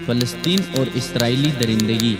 فلسطین اور اسرائیلی درندگی۔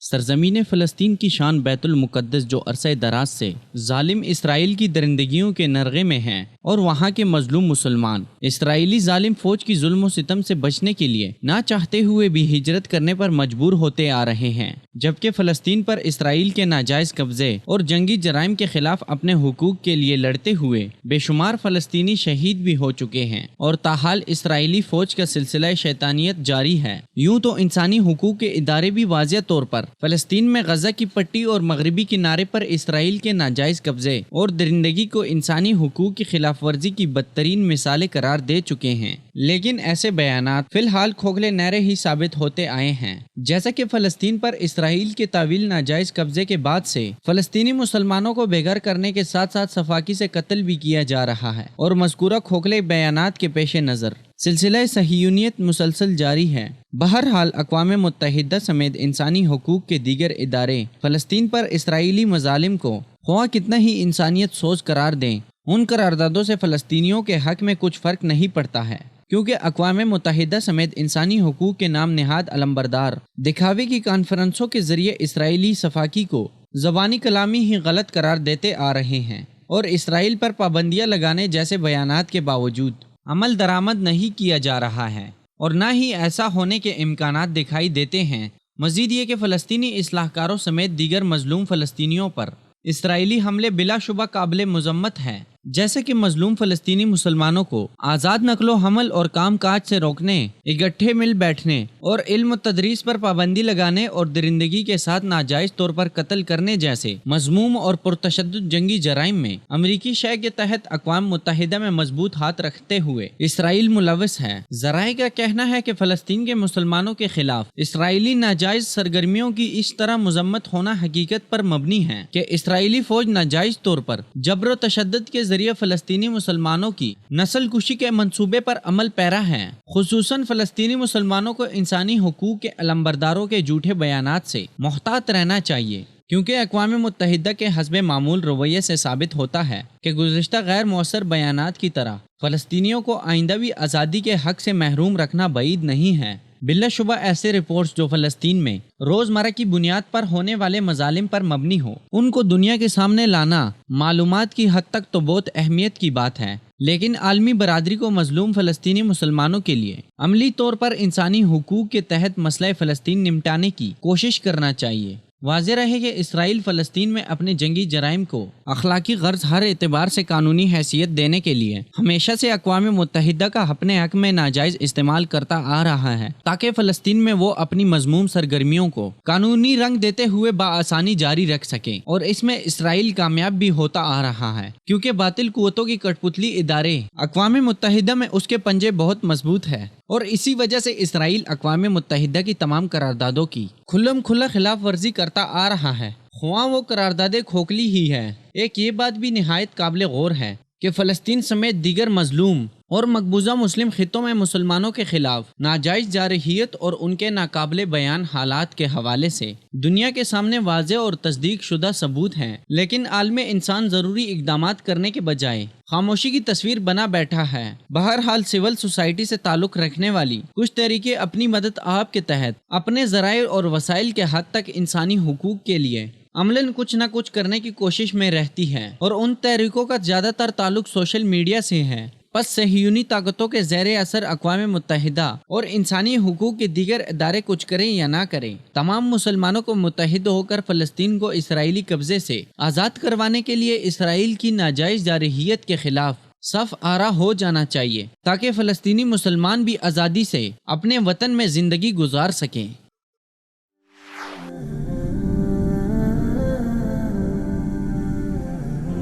سرزمین فلسطین کی شان بیت المقدس جو عرصہ دراز سے ظالم اسرائیل کی درندگیوں کے نرغے میں ہیں، اور وہاں کے مظلوم مسلمان اسرائیلی ظالم فوج کی ظلم و ستم سے بچنے کے لیے نہ چاہتے ہوئے بھی ہجرت کرنے پر مجبور ہوتے آ رہے ہیں، جبکہ فلسطین پر اسرائیل کے ناجائز قبضے اور جنگی جرائم کے خلاف اپنے حقوق کے لیے لڑتے ہوئے بے شمار فلسطینی شہید بھی ہو چکے ہیں، اور تاحال اسرائیلی فوج کا سلسلہ شیطانیت جاری ہے۔ یوں تو انسانی حقوق کے ادارے بھی واضح طور پر فلسطین میں غزہ کی پٹی اور مغربی کنارے پر اسرائیل کے ناجائز قبضے اور درندگی کو انسانی حقوق کی خلاف ورزی کی بدترین مثالیں قرار دے چکے ہیں، لیکن ایسے بیانات فی الحال کھوکھلے نعرے ہی ثابت ہوتے آئے ہیں۔ جیسا کہ فلسطین پر اسرائیل کے طویل ناجائز قبضے کے بعد سے فلسطینی مسلمانوں کو بے گھر کرنے کے ساتھ ساتھ صفاقی سے قتل بھی کیا جا رہا ہے، اور مذکورہ کھوکھلے بیانات کے پیش نظر سلسلہ صہیونیت مسلسل جاری ہے۔ بہرحال اقوام متحدہ سمیت انسانی حقوق کے دیگر ادارے فلسطین پر اسرائیلی مظالم کو خواہ کتنا ہی انسانیت سوز قرار دیں، ان قراردادوں سے فلسطینیوں کے حق میں کچھ فرق نہیں پڑتا ہے، کیونکہ اقوام متحدہ سمیت انسانی حقوق کے نام نہاد علمبردار دکھاوے کی کانفرنسوں کے ذریعے اسرائیلی صفاقی کو زبانی کلامی ہی غلط قرار دیتے آ رہے ہیں، اور اسرائیل پر پابندیاں لگانے جیسے بیانات کے باوجود عمل درآمد نہیں کیا جا رہا ہے، اور نہ ہی ایسا ہونے کے امکانات دکھائی دیتے ہیں۔ مزید یہ کہ فلسطینی اصلاح کاروں سمیت دیگر مظلوم فلسطینیوں پر اسرائیلی حملے بلا شبہ قابل مذمت ہیں، جیسے کہ مظلوم فلسطینی مسلمانوں کو آزاد نقل و حمل اور کام کاج سے روکنے، اکٹھے مل بیٹھنے اور علم و تدریس پر پابندی لگانے اور درندگی کے ساتھ ناجائز طور پر قتل کرنے جیسے مذموم اور پرتشدد جنگی جرائم میں امریکی شے کے تحت اقوام متحدہ میں مضبوط ہاتھ رکھتے ہوئے اسرائیل ملوث ہے۔ ذرائع کا کہنا ہے کہ فلسطین کے مسلمانوں کے خلاف اسرائیلی ناجائز سرگرمیوں کی اس طرح مذمت ہونا حقیقت پر مبنی ہے کہ اسرائیلی فوج ناجائز طور پر جبر و تشدد کے ذریعے فلسطینی مسلمانوں کی نسل کشی کے منصوبے پر عمل پیرا ہے۔ خصوصاً فلسطینی مسلمانوں کو انسانی حقوق کے علمبرداروں کے جھوٹے بیانات سے محتاط رہنا چاہیے، کیونکہ اقوام متحدہ کے حسب معمول رویے سے ثابت ہوتا ہے کہ گزشتہ غیر مؤثر بیانات کی طرح فلسطینیوں کو آئندہ بھی آزادی کے حق سے محروم رکھنا بعید نہیں ہے۔ بلا شبہ ایسے رپورٹس جو فلسطین میں روزمرہ کی بنیاد پر ہونے والے مظالم پر مبنی ہو، ان کو دنیا کے سامنے لانا معلومات کی حد تک تو بہت اہمیت کی بات ہے، لیکن عالمی برادری کو مظلوم فلسطینی مسلمانوں کے لیے عملی طور پر انسانی حقوق کے تحت مسئلہ فلسطین نمٹانے کی کوشش کرنا چاہیے۔ واضح رہے کہ اسرائیل فلسطین میں اپنے جنگی جرائم کو اخلاقی غرض ہر اعتبار سے قانونی حیثیت دینے کے لیے ہمیشہ سے اقوام متحدہ کا اپنے حق میں ناجائز استعمال کرتا آ رہا ہے، تاکہ فلسطین میں وہ اپنی مذموم سرگرمیوں کو قانونی رنگ دیتے ہوئے بآسانی جاری رکھ سکیں، اور اس میں اسرائیل کامیاب بھی ہوتا آ رہا ہے، کیونکہ باطل قوتوں کی کٹپتلی ادارے اقوام متحدہ میں اس کے پنجے بہت مضبوط ہے، اور اسی وجہ سے اسرائیل اقوام متحدہ کی تمام قراردادوں کی کھلم کھلا خلاف ورزی کرتا آ رہا ہے، خواہ وہ قراردادیں کھوکھلی ہی ہے۔ ایک یہ بات بھی نہایت قابل غور ہے کہ فلسطین سمیت دیگر مظلوم اور مقبوضہ مسلم خطوں میں مسلمانوں کے خلاف ناجائز جارحیت اور ان کے ناقابل بیان حالات کے حوالے سے دنیا کے سامنے واضح اور تصدیق شدہ ثبوت ہیں، لیکن عالم انسان ضروری اقدامات کرنے کے بجائے خاموشی کی تصویر بنا بیٹھا ہے۔ بہرحال سول سوسائٹی سے تعلق رکھنے والی کچھ تحریکیں اپنی مدد آپ کے تحت اپنے ذرائع اور وسائل کے حد تک انسانی حقوق کے لیے عملاً کچھ نہ کچھ کرنے کی کوشش میں رہتی ہے، اور ان تحریکوں کا زیادہ تر تعلق سوشل میڈیا سے ہے۔ پس صہیونی طاقتوں کے زیر اثر اقوام متحدہ اور انسانی حقوق کے دیگر ادارے کچھ کریں یا نہ کریں، تمام مسلمانوں کو متحد ہو کر فلسطین کو اسرائیلی قبضے سے آزاد کروانے کے لیے اسرائیل کی ناجائز جارحیت کے خلاف صف آرا ہو جانا چاہیے، تاکہ فلسطینی مسلمان بھی آزادی سے اپنے وطن میں زندگی گزار سکیں۔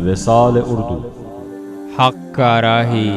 وصال اردو، حق کا راہی۔